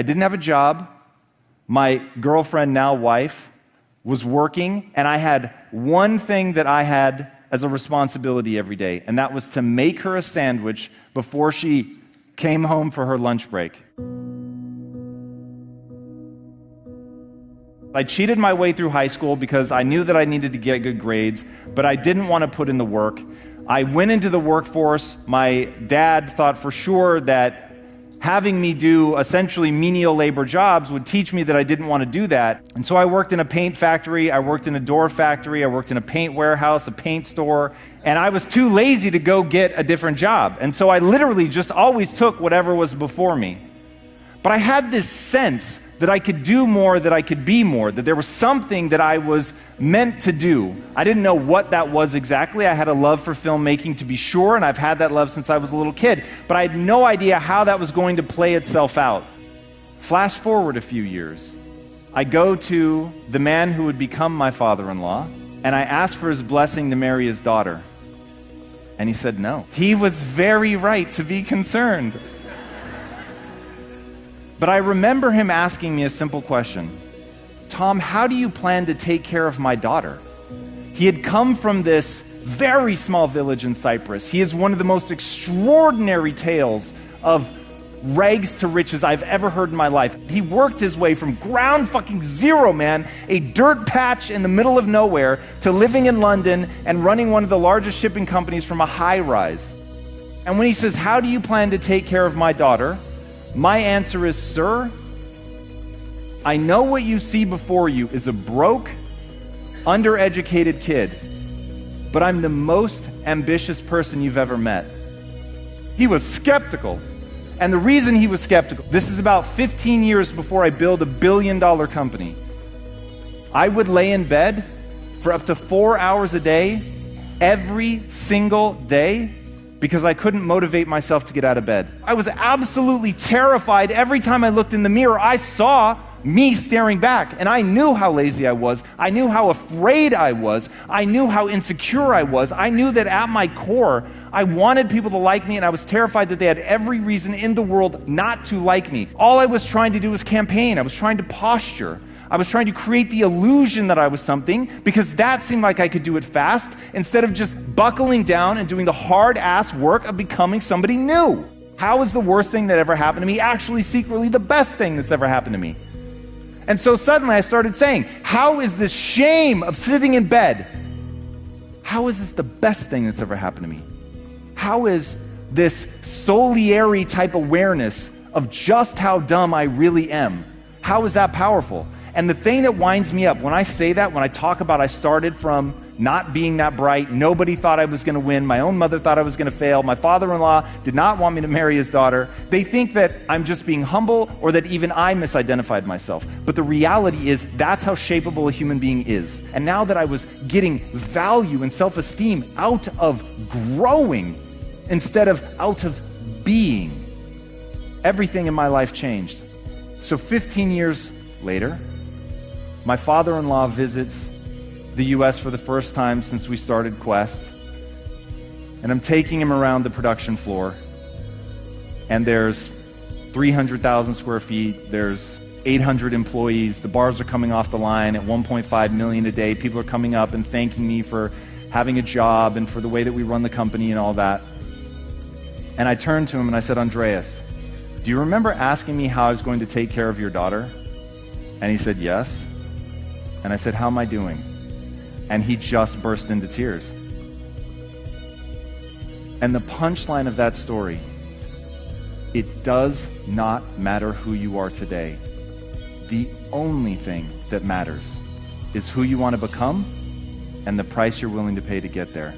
I didn't have a job. My girlfriend, now wife, was working, and I had one thing that I had as a responsibility every day, and that was to make her a sandwich before she came home for her lunch break. I cheated my way through high school because I knew that I needed to get good grades, but I didn't want to put in the work. I went into the workforce. My dad thought for sure that having me do essentially menial labor jobs would teach me that I didn't want to do that. And so I worked in a paint factory, I worked in a door factory, I worked in a paint warehouse, a paint store, and I was too lazy to go get a different job. And so I literally just always took whatever was before me. But I had this sense that I could do more, that I could be more, that there was something that I was meant to do. I didn't know what that was exactly. I had a love for filmmaking, to be sure, and I've had that love since I was a little kid, but I had no idea how that was going to play itself out. Flash forward a few years. I go to the man who would become my father-in-law, and I asked for his blessing to marry his daughter. And he said no. He was very right to be concerned. But I remember him asking me a simple question. Tom, how do you plan to take care of my daughter? He had come from this very small village in Cyprus. He is one of the most extraordinary tales of rags to riches I've ever heard in my life. He worked his way from ground fucking zero, man, a dirt patch in the middle of nowhere, to living in London and running one of the largest shipping companies from a high rise. And when he says, how do you plan to take care of my daughter? My answer is, sir, I know what you see before you is a broke, undereducated kid, but I'm the most ambitious person you've ever met. He was skeptical. And the reason he was skeptical, this is about 15 years before I built $1 billion company. I would lay in bed for up to 4 hours a day, every single day, because I couldn't motivate myself to get out of bed. I was absolutely terrified. Every time I looked in the mirror, I saw me staring back, and I knew how lazy I was. I knew how afraid I was. I knew how insecure I was. I knew that at my core, I wanted people to like me, and I was terrified that they had every reason in the world not to like me. All I was trying to do was campaign. I was trying to posture. I was trying to create the illusion that I was something, because that seemed like I could do it fast, instead of just buckling down and doing the hard-ass work of becoming somebody new. How is the worst thing that ever happened to me actually secretly the best thing that's ever happened to me? And so suddenly I started saying, how is this shame of sitting in bed, how is this the best thing that's ever happened to me? How is this Solieri type awareness of just how dumb I really am, how is that powerful? And the thing that winds me up, when I say that, when I talk about I started from not being that bright, nobody thought I was going to win, my own mother thought I was going to fail, my father-in-law did not want me to marry his daughter, they think that I'm just being humble, or that even I misidentified myself. But the reality is, that's how shapeable a human being is. And now that I was getting value and self-esteem out of growing instead of out of being, everything in my life changed. So 15 years later, my father-in-law visits the US for the first time since we started Quest, and I'm taking him around the production floor, and there's 300,000 square feet, there's 800 employees, the bars are coming off the line at 1.5 million a day, people are coming up and thanking me for having a job and for the way that we run the company and all that. And I turned to him and I said, Andreas, do you remember asking me how I was going to take care of your daughter? And he said, yes. And I said, how am I doing? And he just burst into tears. And the punchline of that story, it does not matter who you are today. The only thing that matters is who you want to become and the price you're willing to pay to get there.